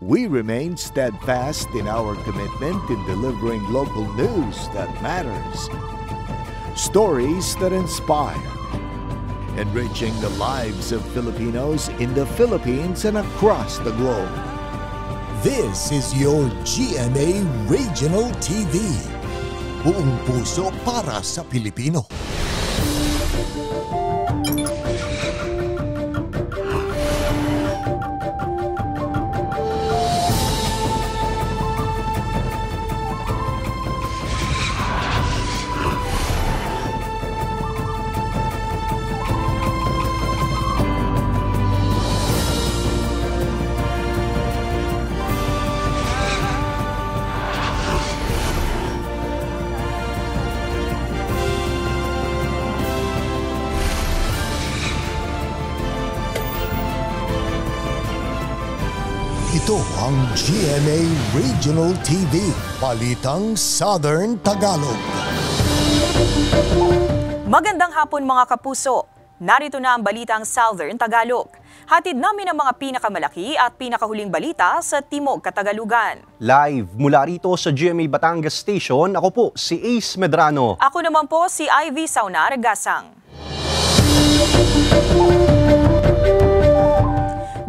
we remain steadfast in our commitment in delivering local news that matters, stories that inspire, enriching the lives of Filipinos in the Philippines and across the globe. This is your GMA Regional TV. Buong puso para sa Pilipino. Ito ang GMA Regional TV, Balitang Southern Tagalog. Magandang hapon mga kapuso. Narito na ang Balitang Southern Tagalog. Hatid namin ang mga pinakamalaki at pinakahuling balita sa Timog Katagalugan. Live mula rito sa GMA Batangas Station, ako po si Ace Medrano. Ako naman po si Ivy Saunar Gasang.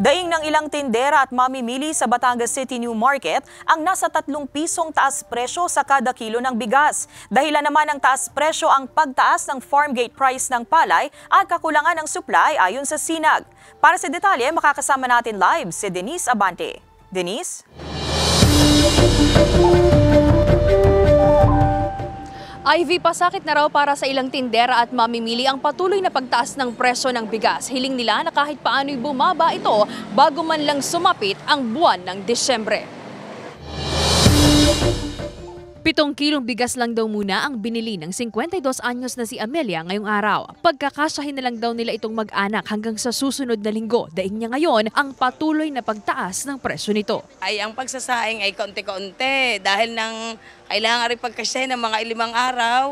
Daing ng ilang tindera at mamimili sa Batangas City New Market ang nasa 3 pisong taas presyo sa kada kilo ng bigas. Dahilan naman ng taas presyo ang pagtaas ng farm gate price ng palay at kakulangan ng supply ayon sa Sinag. Para sa detalye, makakasama natin live si Denise Abante. Denise? Ivy, pasakit na raw para sa ilang tindera at mamimili ang patuloy na pagtaas ng presyo ng bigas. Hiling nila na kahit paano'y bumaba ito bago man lang sumapit ang buwan ng Disyembre. 7 kilong bigas lang daw muna ang binili ng 52 anyos na si Amelia ngayong araw. Pagkakasyahin na lang daw nila itong mag-anak hanggang sa susunod na linggo. Daing niya ngayon ang patuloy na pagtaas ng presyo nito. Ay ang pagsasaing ay konti-konti dahil nang kailangan rin pagkasyahin ng mga 5 araw.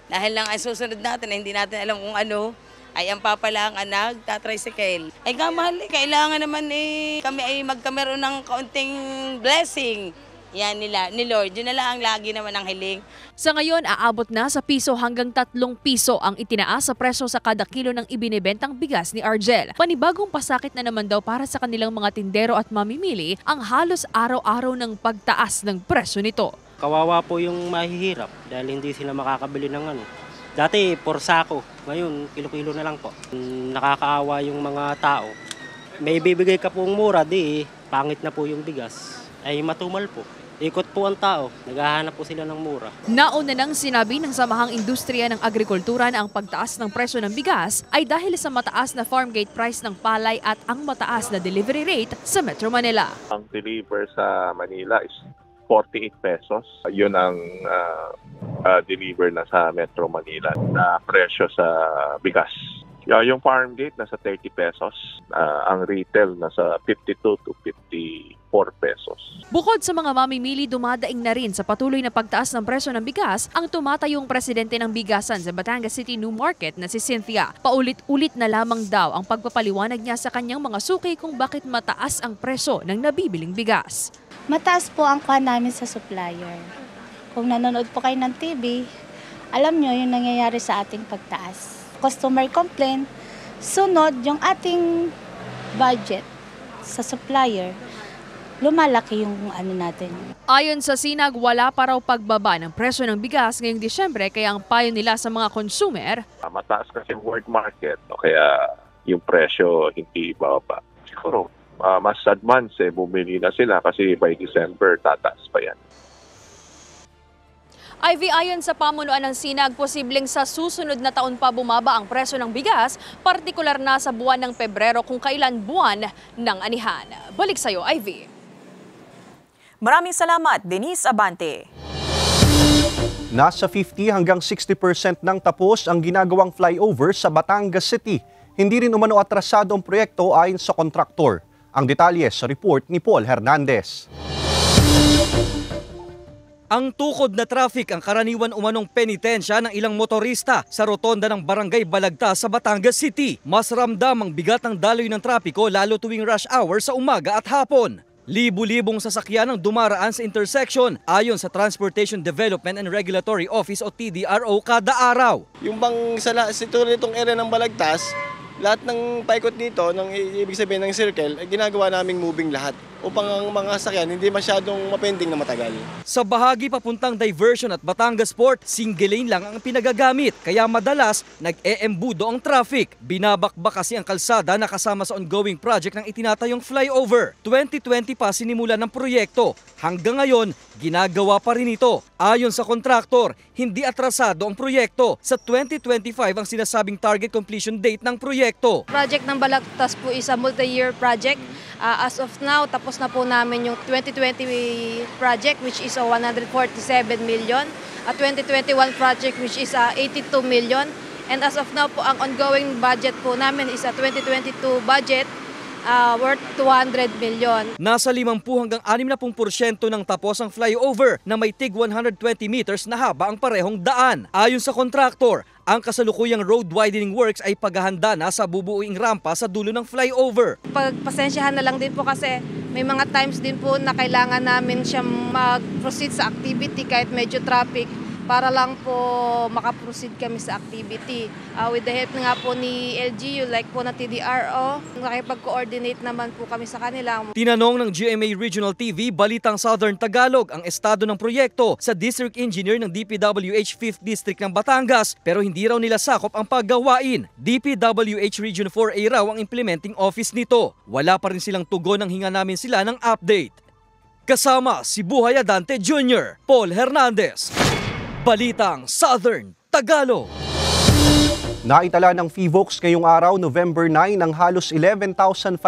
Dahil lang ay susunod natin na hindi natin alam kung ano. Ay ang papalang anak, tatricycle. Ay kamahal, kailangan naman kami ay magkameron ng kaunting blessing. Yan nila, ni Lord. Yun na lang lagi naman ang hiling. Sa ngayon, aabot na sa piso hanggang 3 piso ang itinaas sa presyo sa kada kilo ng ibinebentang bigas ni Argel. Panibagong pasakit na naman daw para sa kanilang mga tindero at mamimili ang halos araw-araw ng pagtaas ng presyo nito. Kawawa po yung mahihirap dahil hindi sila makakabili ng ano. Dati, porsako. Ngayon, kilo-kilo na lang po. Nakakaawa yung mga tao. May bibigay ka pong mura, pangit na po yung bigas. Ay matumal po. Ikot po ang tao, naghahanap po sila ng mura. Nauna nang sinabi ng Samahang Industriya ng Agrikultura na ang pagtaas ng presyo ng bigas ay dahil sa mataas na farm gate price ng palay at ang mataas na delivery rate sa Metro Manila. Ang deliver sa Manila is 48 pesos. Yun ang deliver na sa Metro Manila na presyo sa bigas. Yung farm gate nasa 30 pesos, ang retail nasa 52 to 54 pesos. Bukod sa mga mamimili, dumadaing na rin sa patuloy na pagtaas ng presyo ng bigas ang tumatayong presidente ng bigasan sa Batangas City New Market na si Cynthia. Paulit-ulit na lamang daw ang pagpapaliwanag niya sa kanyang mga suki kung bakit mataas ang presyo ng nabibiling bigas. Mataas po ang kuha namin sa supplier. Kung nanonood po kayo ng TV, alam nyo yung nangyayari sa ating pagtaas. Customer complaint, sunod yung ating budget sa supplier, lumalaki yung ano natin. Ayon sa Sinag, wala pa raw pagbaba ng presyo ng bigas ngayong Disyembre kaya ang payo nila sa mga consumer. Mataas kasi world market, kaya yung presyo hindi bababa. Siguro mas advance bumili na sila kasi by December tataas pa yan. Ivy, ayon sa pamunuan ng Sinag, posibleng sa susunod na taon pa bumaba ang presyo ng bigas, partikular na sa buwan ng Pebrero kung kailan buwan ng anihan. Balik sa iyo, Ivy. Maraming salamat, Denise Abante. Nasa 50 hanggang 60% ng tapos ang ginagawang flyover sa Batangas City. Hindi rin umano atrasado ang proyekto ayon sa kontraktor. Ang detalye sa report ni Paul Hernandez. Ang tukod na traffic ang karaniwan umanong penitensya ng ilang motorista sa rotonda ng Barangay Balagta sa Batangas City. Mas ramdam ang bigat ng daloy ng trapiko lalo tuwing rush hour sa umaga at hapon. Libu-libong sasakyan ang dumaraan sa intersection ayon sa Transportation Development and Regulatory Office o TDRO kada araw. Yung bang nitong area ng Balagtas, lahat ng paikot dito, ibig sabihin ng circle, ginagawa naming moving lahat upang ang mga sasakyan hindi masyadong mapending na matagal. Sa bahagi papuntang Diversion at Batangas Port, single lane lang ang pinagagamit kaya madalas nag-eembudo ang traffic. Binabakbak kasi ang kalsada na kasama sa ongoing project ng itinatayong flyover. 2020 pa sinimula ng proyekto. Hanggang ngayon, ginagawa pa rin ito. Ayon sa kontraktor, hindi atrasado ang proyekto. Sa 2025 ang sinasabing target completion date ng proyekto. Project ng Balagtas po is a multi-year project. As of now, tapos na po namin yung 2020 project which is a 147 million. A 2021 project which is a 82 million. And as of now po, ang ongoing budget po namin is a 2022 budget worth 200 million. Nasa 50 hanggang 60% ng tapos ang flyover na may tig 120 meters na haba ang parehong daan. Ayon sa kontraktor, ang kasalukuyang road widening works ay paghahanda na sa bubuuing rampa sa dulo ng flyover. Pagpasensyahan na lang din po kasi may mga times din po na kailangan namin siya mag-proceed sa activity kahit medyo traffic para lang po makaproceed kami sa activity. With the help nga po ni LGU, like po na TDRO, nakipag-coordinate naman po kami sa kanila. Tinanong ng GMA Regional TV, Balitang Southern Tagalog, ang estado ng proyekto sa District Engineer ng DPWH 5th District ng Batangas, pero hindi raw nila sakop ang paggawain. DPWH Region 4A raw ang implementing office nito. Wala pa rin silang tugon nang hinga namin sila ng update. Kasama si Buhay Adante Jr., Paul Hernandez. Balitang Southern Tagalog. Naitala ng PHIVOLCS ngayong araw, November 9, ang halos 11,500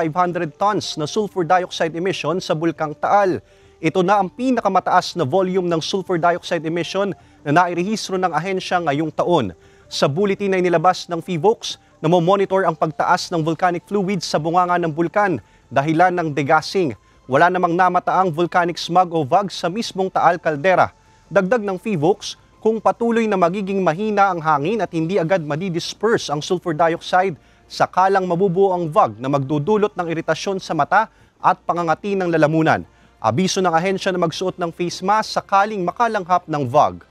tons na sulfur dioxide emission sa Bulkang Taal. Ito na ang pinakamataas na volume ng sulfur dioxide emission na nairehistro ng ahensya ngayong taon. Sa bulletin na inilabas ng PHIVOLCS, namomonitor ang pagtaas ng volcanic fluids sa bunganga ng bulkan dahilan ng degassing. Wala namang namataang volcanic smog o VOG sa mismong Taal Caldera. Dagdag ng PHIVOLCS, kung patuloy na magiging mahina ang hangin at hindi agad madidisperse ang sulfur dioxide, sakalang mabubuo ang VOG na magdudulot ng iritasyon sa mata at pangangati ng lalamunan. Abiso ng ahensya na magsuot ng face mask sakaling makalanghap ng VOG.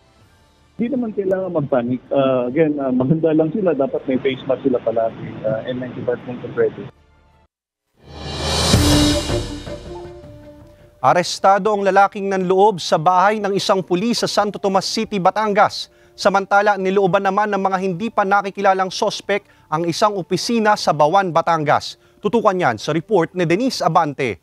Hindi naman kailangan mag-panic. Again, maganda lang sila. Dapat may face mask sila palagi. N95 ready. Arestado ang lalaking nanloob sa bahay ng isang pulis sa Santo Tomas City, Batangas. Samantala, nilooban naman ng mga hindi pa nakikilalang sospek ang isang opisina sa Bawan, Batangas. Tutukan yan sa report ni Denise Abante.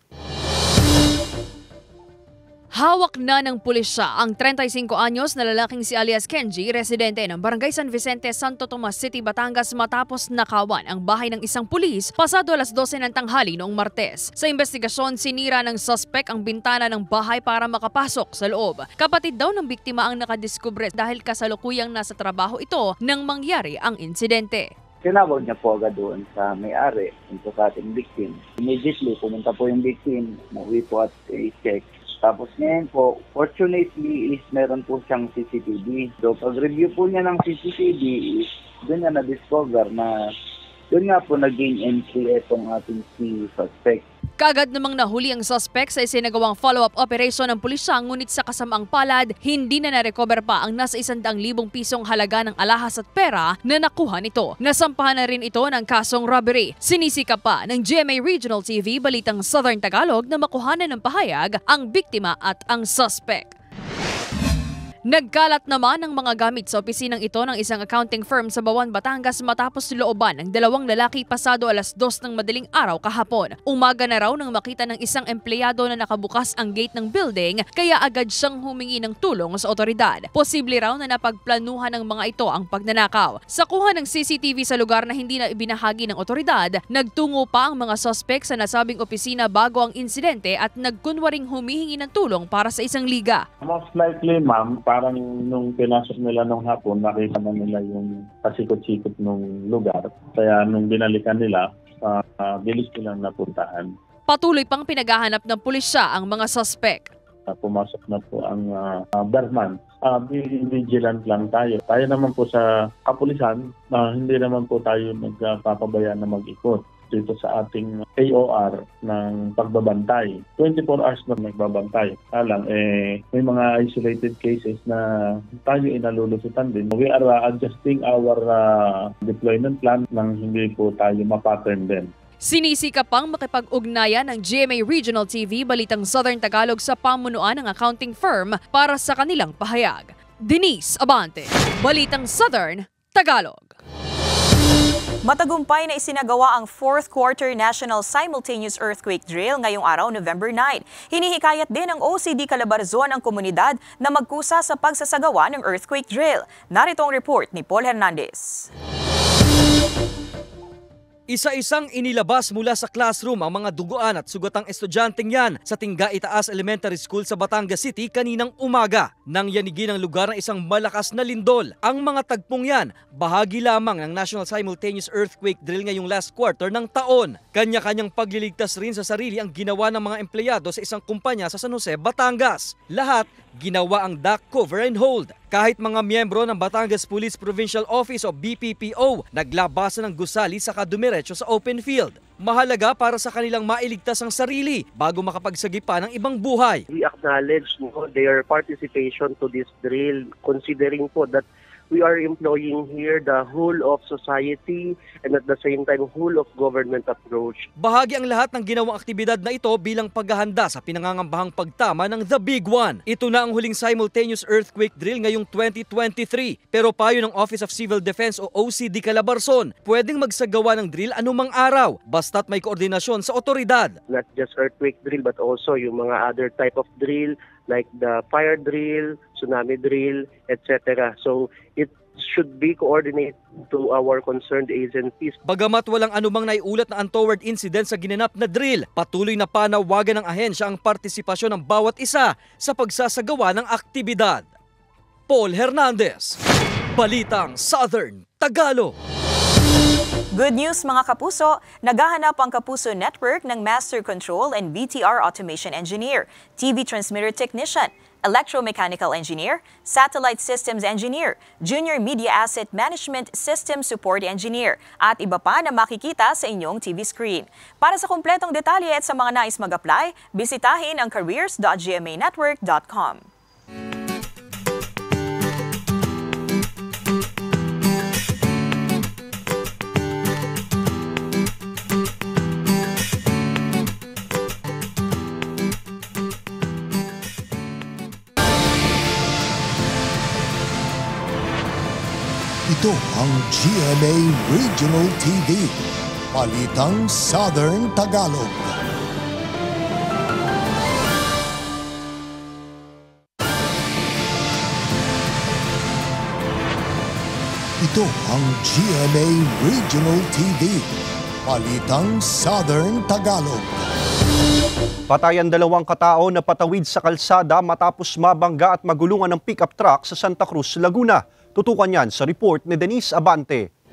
Hawak na ng pulisya ang 35 anyos na lalaking si alias Kenji, residente ng Barangay San Vicente, Santo Tomas City, Batangas matapos nakawan ang bahay ng isang pulis pasado alas 12 ng tanghali noong Martes. Sa investigasyon, sinira ng suspect ang bintana ng bahay para makapasok sa loob. Kapatid daw ng biktima ang nakadiskubre dahil kasalukuyang nasa trabaho ito nang mangyari ang insidente. Tinawag niya po agad doon sa may-ari, sa ating victim. Immediately, pumunta po yung victim, nauwi po at i-check. Tapos ngayon po, fortunately is meron po siyang CCTV. So pag-review po niya ng CCTV, doon niya na-discover na doon nga po naging entry itong ating si suspect. Kaagad namang nahuli ang suspect sa isinagawang follow-up operation ng pulisya, ngunit sa kasamaang palad, hindi na na-recover pa ang nasa 100,000 pisong halaga ng alahas at pera na nakuha nito. Nasampahan na rin ito ng kasong robbery. Sinisika pa ng GMA Regional TV, Balitang Southern Tagalog, na makuhanan ng pahayag ang biktima at ang suspect. Nagkalat naman ang mga gamit sa opisinang ito ng isang accounting firm sa Bawan, Batangas matapos looban ng dalawang lalaki pasado alas 2 ng madaling araw kahapon. Umaga na raw nang makita ng isang empleyado na nakabukas ang gate ng building, kaya agad siyang humingi ng tulong sa otoridad. Posible raw na napagplanuhan ng mga ito ang pagnanakaw. Sa kuha ng CCTV sa lugar na hindi na ibinahagi ng otoridad, nagtungo pa ang mga suspect sa nasabing opisina bago ang insidente at nagkunwaring humihingi ng tulong para sa isang liga. Most likely, ma'am, parang nung pinasok nila nung hapon, nakita na nila yung pasikot-sikot nung lugar. Kaya nung binalikan nila, bilis nilang napuntahan. Patuloy pang pinaghahanap ng pulisya ang mga suspect. Pumasok na po ang Berman. Vigilant lang tayo. Tayo naman po sa kapulisan, hindi naman po tayo magpapabayaan na mag-ikot. dito sa ating AOR ng pagbabantay. 24 hours na nagbabantay. Alang, may mga isolated cases na tayo inalulusutan din. We are adjusting our deployment plan nang hindi po tayo mapattern din. Sinisika pang makipag-ugnayan ng GMA Regional TV Balitang Southern Tagalog sa pamunuan ng accounting firm para sa kanilang pahayag. Denise Abante, Balitang Southern Tagalog. Matagumpay na isinagawa ang 4th Quarter National Simultaneous Earthquake Drill ngayong araw, November 9. Hinihikayat din ng OCD Calabarzon ang komunidad na magkusa sa pagsasagawa ng earthquake drill. Narito ang report ni Paul Hernandez. Isa-isang inilabas mula sa classroom ang mga duguan at sugatang estudyanteng yan sa Tingga Itaas Elementary School sa Batangas City kaninang umaga. Nang yanigin ang lugar ng isang malakas na lindol. Ang mga tagpong yan, bahagi lamang ng National Simultaneous Earthquake Drill ngayong last quarter ng taon. Kanya-kanyang pagliligtas rin sa sarili ang ginawa ng mga empleyado sa isang kumpanya sa San Jose, Batangas. Lahat ginawa ang duck cover and hold. Kahit mga miyembro ng Batangas Police Provincial Office o BPPO naglabasan ng gusali sa kadumiretso sa open field. Mahalaga para sa kanilang mailigtas ang sarili bago makapagsagipa ng ibang buhay. We acknowledge their participation to this drill, considering po that we are employing here the whole of society and at the same time whole of government approach. Bahagi ang lahat ng ginawang aktibidad na ito bilang paghahanda sa pinangangambahang pagtama ng The Big One. Ito na ang huling simultaneous earthquake drill ngayong 2023. Pero payo ng Office of Civil Defense o OCD Calabarzon, pwedeng magsagawa ng drill anumang araw basta't may koordinasyon sa otoridad. Not just earthquake drill but also yung mga other type of drill like the fire drill, tsunami drill, etc. So it should be coordinated to our concerned agencies. Bagamat walang anumang naiulat na untoward incident sa ginanap na drill, patuloy na panawagan ng ahensya ang partisipasyon ng bawat isa sa pagsasagawa ng aktibidad. Paul Hernandez, Balitang Southern Tagalog. Good news mga kapuso, naghahanap ang Kapuso Network ng Master Control and BTR Automation Engineer, TV Transmitter Technician, Electromechanical Engineer, Satellite Systems Engineer, Junior Media Asset Management System Support Engineer, at iba pa na makikita sa inyong TV screen. Para sa kumpletong detalye at sa mga nais mag-apply, bisitahin ang careers.gmanetwork.com. Ito ang GMA Regional TV, Balitang Southern Tagalog. Ito ang GMA Regional TV, Balitang Southern Tagalog. Patayan 2 katao na patawid sa kalsada matapos mabangga at magulungan ng pickup truck sa Santa Cruz, Laguna. Tutukan yan sa report ni Denise Abante.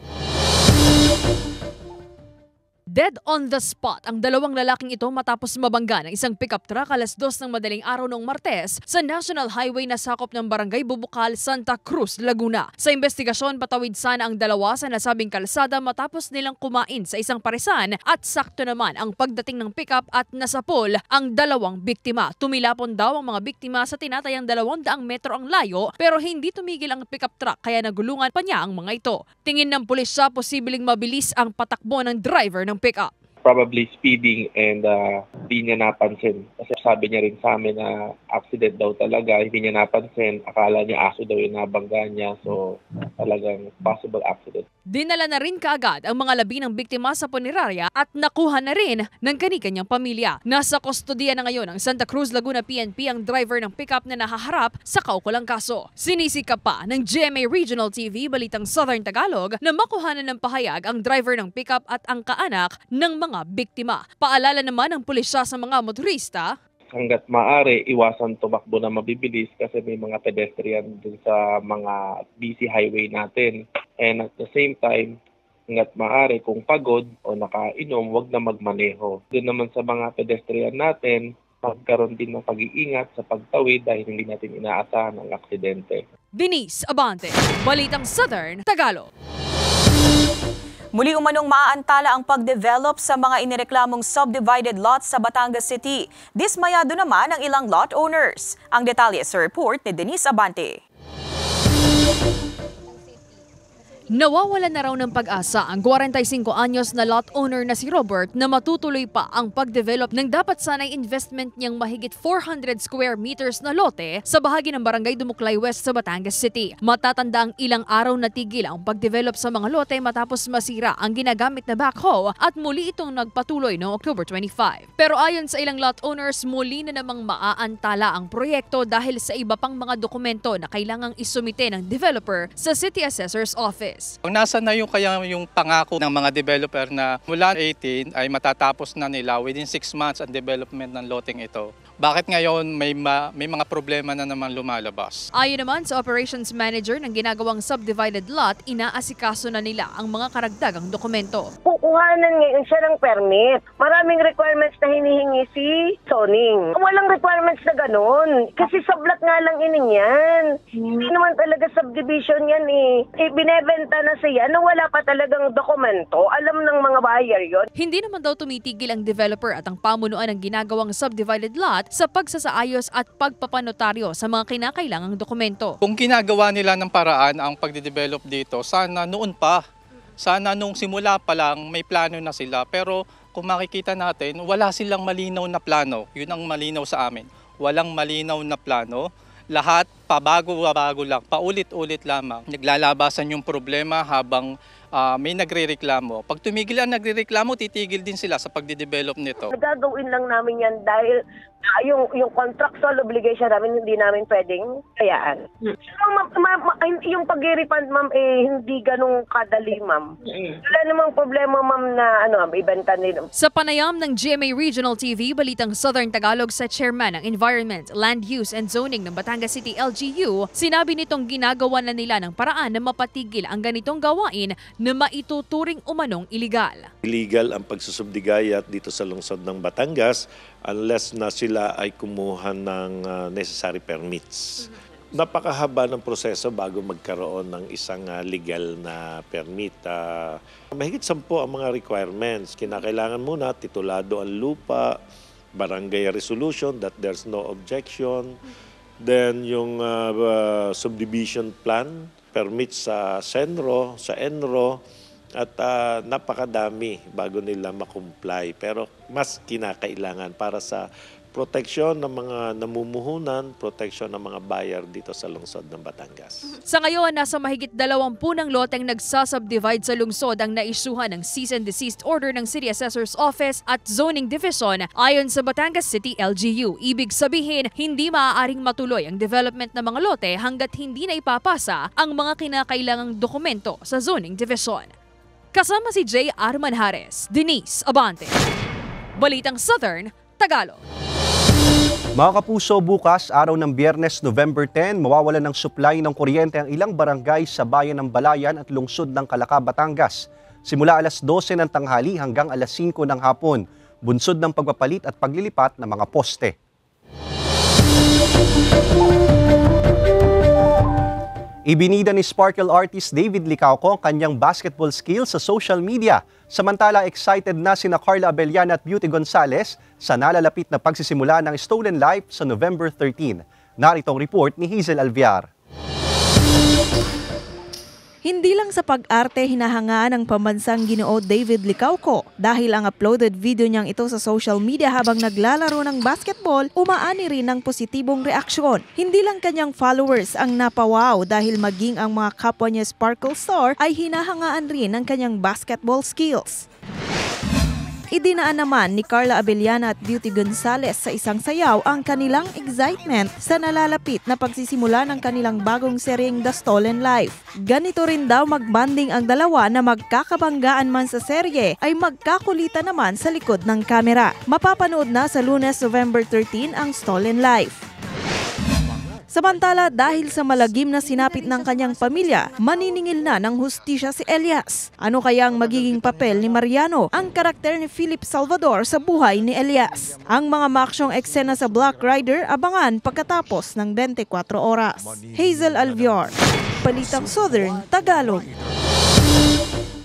Dead on the spot ang 2 lalaking ito matapos mabangga ng isang pickup truck alas 2 ng madaling araw noong Martes sa National Highway na sakop ng Barangay Bubukal, Santa Cruz, Laguna. Sa investigasyon, patawid sana ang 2 sa nasabing kalsada matapos nilang kumain sa isang paresan at sakto naman ang pagdating ng pickup at nasapol ang 2 biktima. Tumilapon daw ang mga biktima sa tinatayang 200 metro ang layo pero hindi tumigil ang pickup truck kaya nagulungan pa niya ang mga ito. Tingin ng pulis sa posibleng mabilis ang patakbo ng driver ng pickup. Probably speeding and hindi niya napansin. Kasi sabi niya rin sa amin na accident daw talaga, hindi niya napansin. Akala niya aso daw yung nabangga niya. So talagang possible accident. Dinala na rin kaagad ang mga labi ng biktima sa punerarya at nakuha na rin ng kani-kanyang pamilya. Nasa kustodiya na ngayon ng Santa Cruz, Laguna PNP ang driver ng pickup na nahaharap sa kaukulang kaso. Sinisika pa ng GMA Regional TV Balitang Southern Tagalog na makuhanan ng pahayag ang driver ng pickup at ang kaanak ng mga biktima. Paalala naman ng pulisya sa mga motorista, hanggat maaari, iwasan tumakbo na mabibilis kasi may mga pedestrian dun sa mga busy highway natin. And at the same time, hanggat maaari, kung pagod o nakainom, wag na magmaneho. Doon naman sa mga pedestrian natin, magkaroon din ng pag-iingat sa pagtawid dahil hindi natin inaasahan ang aksidente. Denise Abante, Balitang Southern Tagalog. Muli umanong maaantala ang pagdevelop sa mga inireklamong subdivided lots sa Batangas City. Dismayado naman ang ilang lot owners. Ang detalye sa report ni Denise Abante. Nawawalan na raw ng pag-asa ang 45 anyos na lot owner na si Robert na matutuloy pa ang pagdevelop ng dapat sanay investment niyang mahigit 400 square meters na lote sa bahagi ng Barangay Dumuklay West sa Batangas City. Matatanda ang ilang araw na tigil ang pagdevelop sa mga lote matapos masira ang ginagamit na backhoe at muli itong nagpatuloy noong October 25. Pero ayon sa ilang lot owners, muli na namang maaantala ang proyekto dahil sa iba pang mga dokumento na kailangang isumite ng developer sa City Assessor's Office. Nasa na yung pangako ng mga developer na mula 18 ay matatapos na nila within 6 months ang development ng loteng ito. Bakit ngayon may mga problema na naman lumalabas? Ayon naman sa operations manager ng ginagawang subdivided lot, inaasikaso na nila ang mga karagdagang dokumento. Kukuhanan ngayon siya ng permit. Maraming requirements na hinihingi si zoning. Walang requirements na ganun. Kasi sublat nga lang ining yan. Hindi naman talaga subdivision yan eh. Binebenta na siya na wala pa talagang dokumento. Alam ng mga buyer yon. Hindi naman daw tumitigil ang developer at ang pamunuan ng ginagawang subdivided lot sa pagsasaayos at pagpapanotaryo sa mga kinakailangang dokumento. Kung ginagawa nila ng paraan ang pagde-develop dito, sana noon pa. Sana nung simula pa lang may plano na sila. Pero kung makikita natin, wala silang malinaw na plano. Yun ang malinaw sa amin. Walang malinaw na plano. Lahat pabago-bago lang, paulit-ulit lamang. Naglalabasan yung problema habang may nagrereklamo. Pag tumigil ang nagrereklamo, titigil din sila sa pagde-develop nito. Nagagawin lang namin yan dahil yung contractual obligation namin hindi namin pwedeng kayaan. Yung pag-refund, ma'am, hindi ganun kadali, ma'am. Wala namang problema, ma'am, na ibenta nila. Sa panayam ng GMA Regional TV, Balitang Southern Tagalog sa Chairman ng Environment, Land Use and Zoning ng Batangas City LGU, sinabi nitong ginagawa na nila ng paraan na mapatigil ang ganitong gawain na maituturing umanong iligal. Illegal ang pagsusubdigayat dito sa lungsod ng Batangas unless na sila ay kumuha ng necessary permits. Napakahaba ng proseso bago magkaroon ng isang legal na permit. Mahigit 10 ang mga requirements. Kinakailangan muna titulado ang lupa, barangay resolution that there's no objection, then yung subdivision plan, permits sa SENRO, sa ENRO, at napakadami bago nila makomply. Pero mas kinakailangan para sa proteksyon ng mga namumuhunan, proteksyon ng mga buyer dito sa lungsod ng Batangas. Sa ngayon, nasa mahigit 20 ng loteng nagsasubdivide sa lungsod ang naisuhan ng cease and desist order ng City Assessor's Office at Zoning Division ayon sa Batangas City LGU. Ibig sabihin, hindi maaaring matuloy ang development ng mga lote hanggat hindi na ipapasa ang mga kinakailangang dokumento sa Zoning Division. Kasama si J. Arman Hares, Denise Abante. Balitang Southern Tagalog. Mga kapuso, bukas, araw ng Biyernes, November 10, mawawalan ng supply ng kuryente ang ilang barangay sa bayan ng Balayan at lungsod ng Calaca, Batangas. Simula alas 12 ng tanghali hanggang alas 5 ng hapon, bunsod ng pagpapalit at paglilipat ng mga poste. Ibinida ni Sparkle artist David Licauco ang kanyang basketball skills sa social media. Samantala, excited na sina Carla Abellana at Beauty Gonzales sa nalalapit na pagsisimula ng Stolen Life sa November 13. Narito ang report ni Hazel Alviar. Hindi lang sa pag-arte hinahangaan ng pambansang Ginoo David Licauco dahil ang uploaded video niyang ito sa social media habang naglalaro ng basketball, umaani rin ng positibong reaksyon. Hindi lang kanyang followers ang napawaw dahil maging ang mga kapwa niya Sparkle Star ay hinahangaan rin ng kanyang basketball skills. Idinaan naman ni Carla Abellana at Beauty Gonzales sa isang sayaw ang kanilang excitement sa nalalapit na pagsisimula ng kanilang bagong seryeng The Stolen Life. Ganito rin daw magbanding ang dalawa na magkakabanggaan man sa serye ay magkakulitan naman sa likod ng kamera. Mapapanood na sa Lunes, November 13 ang Stolen Life. Samantala, dahil sa malagim na sinapit ng kanyang pamilya, maniningil na ng hustisya si Elias. Ano kaya ang magiging papel ni Mariano, ang karakter ni Philip Salvador sa buhay ni Elias? Ang mga maaksyong eksena sa Black Rider abangan pagkatapos ng 24 oras. Hazel Alviar, Balitang Southern Tagalog.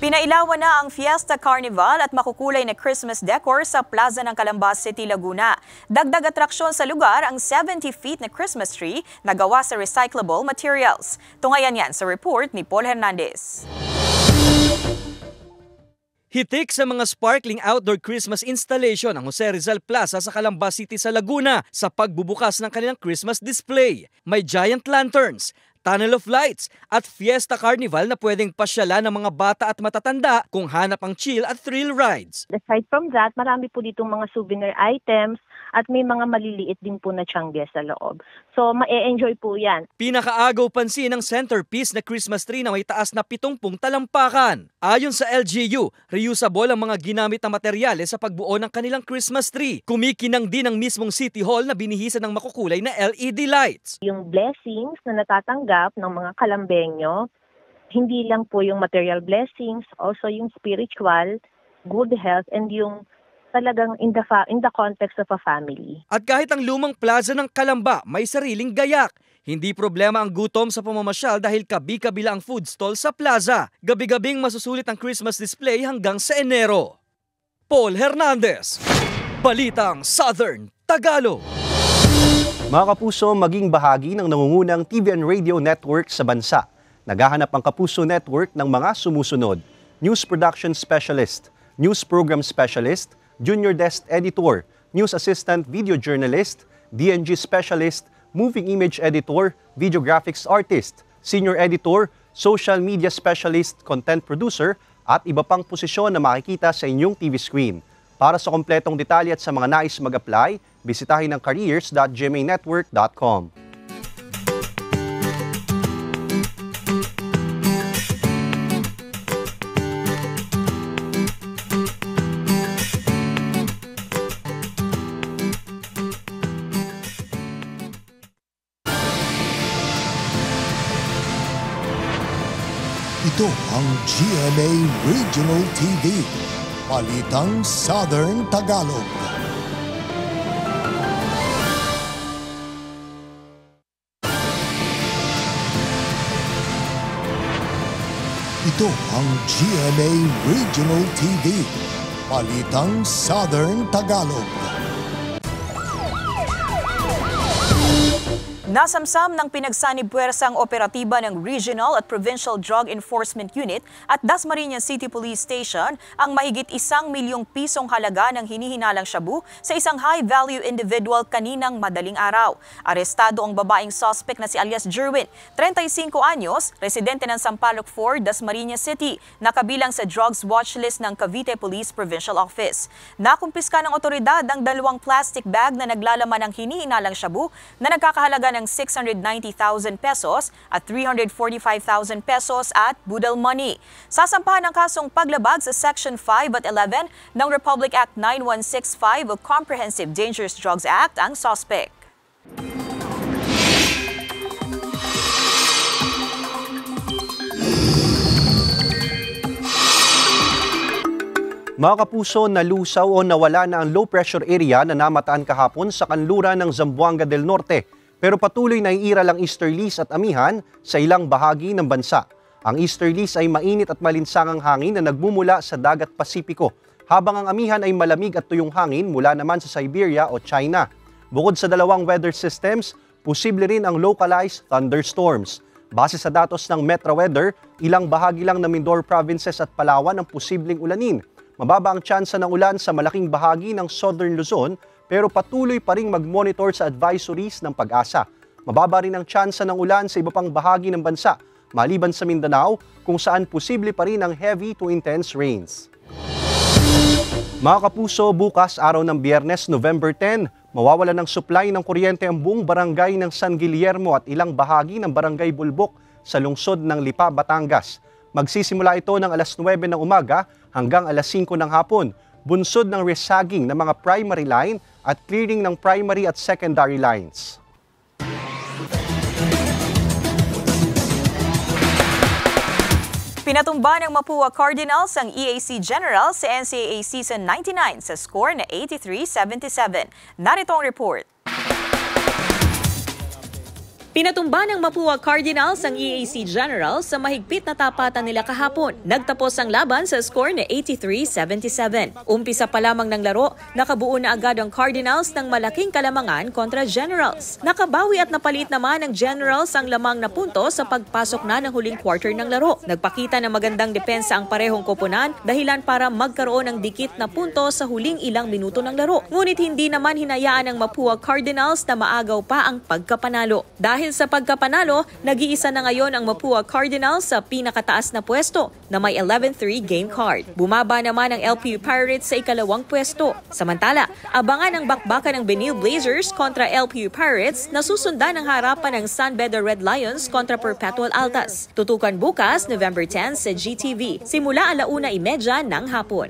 Pinailawan na ang Fiesta Carnival at makukulay na Christmas decor sa plaza ng Calamba City, Laguna. Dagdag atraksyon sa lugar ang 70 feet na Christmas tree na gawa sa recyclable materials. Tungayan yan sa report ni Paul Hernandez. Hitik sa mga sparkling outdoor Christmas installation ang Jose Rizal Plaza sa Calamba City sa Laguna sa pagbubukas ng kanilang Christmas display. May giant lanterns, tunnel of lights at Fiesta Carnival na pwedeng pasyalan ng mga bata at matatanda kung hanap ang chill at thrill rides. Aside from that, marami po ditong mga souvenir items at may mga maliliit din po na tiyangge sa loob. So, ma-enjoy po yan. Pinakaagaw pansin ang centerpiece na Christmas tree na may taas na 70 talampakan. Ayon sa LGU, reusable ang mga ginamit na materyales sa pagbuo ng kanilang Christmas tree. Kumikinang din ang mismong City Hall na binihisan ng makukulay na LED lights. Yung blessings na natatanggap ng mga Calambeño, hindi lang po yung material blessings, also yung spiritual, good health, and yung talagang in the context of a family. At kahit ang lumang plaza ng Calamba may sariling gayak, hindi problema ang gutom sa pamamasyal dahil kabi-kabila ang food stall sa plaza. Gabi-gabing masusulit ang Christmas display hanggang sa Enero. Paul Hernandez, Balitang Southern Tagalog. Mga kapuso, maging bahagi ng nangungunang TV and radio network sa bansa. Naghahanap ang Kapuso Network ng mga sumusunod: News Production Specialist, News Program Specialist, Junior Desk Editor, News Assistant Video Journalist, DNG Specialist, Moving Image Editor, Video Graphics Artist, Senior Editor, Social Media Specialist, Content Producer, at iba pang posisyon na makikita sa inyong TV screen. Para sa kompletong detalye at sa mga nais mag-apply, bisitahin ang careers.gmanetwork.com. Ito ang GMA Regional TV, Balitang Southern Tagalog. Ito ang GMA Regional TV, Balitang Southern Tagalog. Nasamsam ng pinagsanib-puwersang operatiba ng Regional at Provincial Drug Enforcement Unit at Dasmariñas City Police Station ang mahigit 1 milyong pisong halaga ng hinihinalang shabu sa isang high-value individual kaninang madaling araw. Arestado ang babaeng suspect na si alias Jerwin, 35 anyos, residente ng Sampaloc 4, Dasmariñas City, nakabilang sa drugs watchlist ng Cavite Police Provincial Office. Nakumpiska ng otoridad ang 2 plastic bag na naglalaman ng hinihinalang shabu na nagkakahalaga ng 690,000 pesos at 345,000 pesos at budal money. Sasampahan ng kasong paglabag sa Section 5 at 11 ng Republic Act 9165 o Comprehensive Dangerous Drugs Act ang suspect. Mga kapuso, nalusaw o nawala na ang low pressure area na namataan kahapon sa kanluran ng Zamboanga del Norte. Pero patuloy na iiral ang easterlies at amihan sa ilang bahagi ng bansa. Ang easterlies ay mainit at malinsangang hangin na nagmumula sa dagat Pasipiko, habang ang amihan ay malamig at tuyong hangin mula naman sa Siberia o China. Bukod sa dalawang weather systems, posible rin ang localized thunderstorms. Base sa datos ng Metro Weather, ilang bahagi lang ng Mindoro provinces at Palawan ang posibleng ulanin. Mababa ang tsansa ng ulan sa malaking bahagi ng Southern Luzon, pero patuloy pa ring mag-monitor sa advisories ng Pag-asa. Mababa rin ang tsansa ng ulan sa iba pang bahagi ng bansa, maliban sa Mindanao, kung saan posible pa rin ang heavy to intense rains. Mga kapuso, bukas araw ng Biyernes, November 10, mawawala ng supply ng kuryente ang buong barangay ng San Guillermo at ilang bahagi ng Barangay Bulbok sa lungsod ng Lipa, Batangas. Magsisimula ito ng alas 9 ng umaga hanggang alas 5 ng hapon. Bunsod ng resagging ng mga primary line at clearing ng primary at secondary lines. Pinatumba ng Mapua Cardinals ang EAC General sa NCAA Season 99 sa score na 83-77. Narito ang report. Pinatumba ng Mapua Cardinals ang EAC General sa mahigpit na tapatan nila kahapon. Nagtapos ang laban sa score na 83-77. Umpisa pa lamang ng laro, nakabuo na agad ang Cardinals ng malaking kalamangan kontra Generals. Nakabawi at napalit naman ng Generals ang lamang na punto sa pagpasok na ng huling quarter ng laro. Nagpakita ng magandang depensa ang parehong koponan dahilan para magkaroon ng dikit na punto sa huling ilang minuto ng laro. Ngunit hindi naman hinayaan ng Mapua Cardinals na maagaw pa ang pagkapanalo. Dahil sa pagkapanalo, nag-iisa na ngayon ang Mapua Cardinals sa pinakataas na pwesto na may 11-3 game card. Bumaba naman ang LPU Pirates sa ikalawang pwesto. Samantala, abangan ang bakbakan ng Benil Blazers kontra LPU Pirates na susundan ng harapan ng San Beda Red Lions kontra Perpetual Altas. Tutukan bukas, November 10 sa GTV, simula 1:30 ng hapon.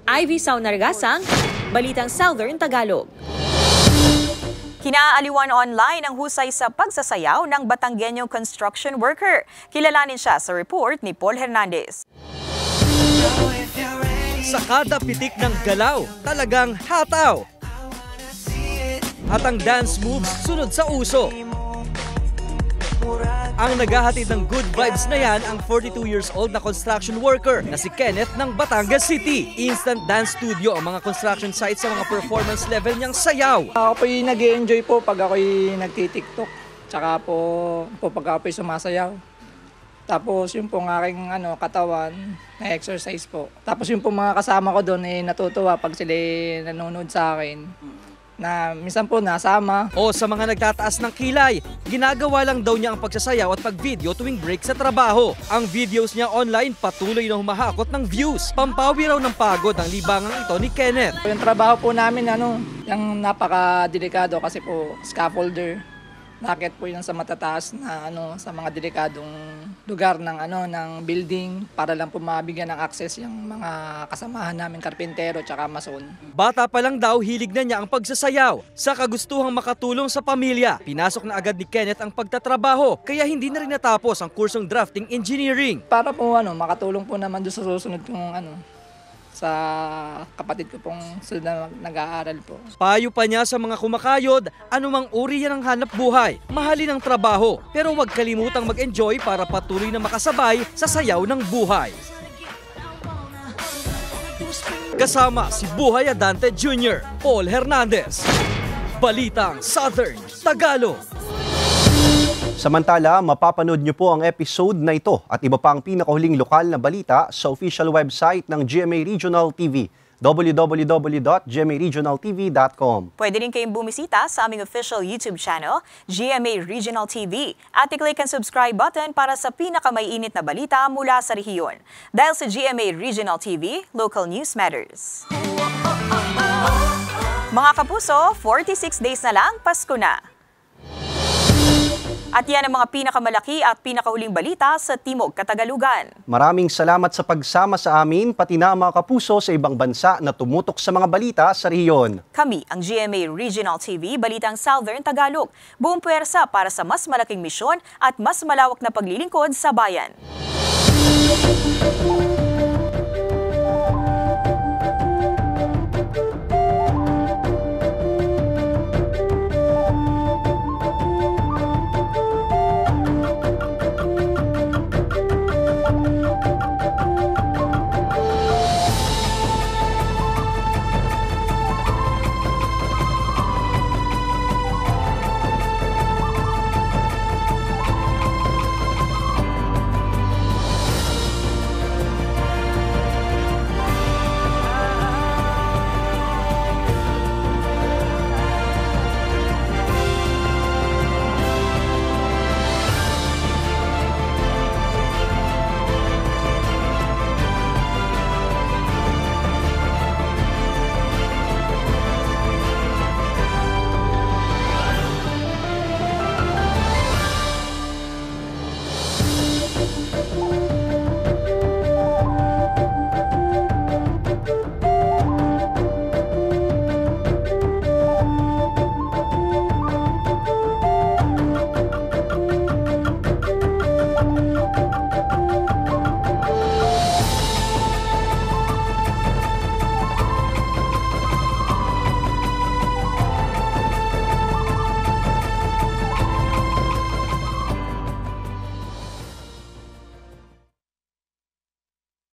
Ivy Saunargasang, Balitang Southern Tagalog. Kinaaliwan online ang husay sa pagsasayaw ng Batanggenyong construction worker. Kilalanin siya sa report ni Paul Hernandez. Sa kada pitik ng galaw, talagang hataw. At ang dance moves sunod sa uso. Ang naghahatid ng good vibes na yan ang 42 years old na construction worker na si Kenneth ng Batangas City. Instant dance studio ang mga construction sites sa mga performance level niyang sayaw. Ako po'y nag-i-enjoy po pag ako'y nagtitiktok. Tsaka po pag ako'y sumasayaw. Tapos yung pong aking katawan na exercise po. Tapos yung pong mga kasama ko doon natutuwa pag sila nanonood sa akin. Na minsan po nasama. O sa mga nagtataas ng kilay, ginagawa lang daw niya ang pagsasayaw at pag-video tuwing break sa trabaho. Ang videos niya online patuloy na humahakot ng views. Pampawi raw ng pagod ang libangang ito ni Kenneth. Yung trabaho po namin yung napaka-delikado kasi po scaffolder. Nakit po yun sa matataas na sa mga delikadong lugar ng building para lang po mabigyan ng access yung mga kasamahan namin karpintero tsaka mason. Bata pa lang daw hilig na niya ang pagsasayaw. Sa kagustuhang makatulong sa pamilya, pinasok na agad ni Kenneth ang pagtatrabaho kaya hindi na rin natapos ang kursong drafting engineering. Para po makatulong po naman doon sa susunod kong sa kapatid ko pong sila nag-aaral po. Payo pa niya sa mga kumakayod, anumang uri yan ang hanap buhay. Mahalin ang trabaho, pero huwag kalimutang mag-enjoy para patuloy na makasabay sa sayaw ng buhay. Kasama si Buhay Adante Jr., Paul Hernandez. Balitang Southern Tagalog. Samantala, mapapanood niyo po ang episode na ito at iba pang pinakahuling lokal na balita sa official website ng GMA Regional TV, www.gmaregionaltv.com. Pwede rin kayong bumisita sa aming official YouTube channel, GMA Regional TV, at i-click ang subscribe button para sa pinakamaiinit na balita mula sa rehiyon. Dahil sa GMA Regional TV, local news matters. Mga kapuso, 46 days na lang, Pasko na. At yan ang mga pinakamalaki at pinakahuling balita sa Timog Katagalugan. Maraming salamat sa pagsama sa amin, pati na mga kapuso sa ibang bansa na tumutok sa mga balita sa rehiyon. Kami ang GMA Regional TV, Balitang Southern Tagalog. Buong puwersa para sa mas malaking misyon at mas malawak na paglilingkod sa bayan.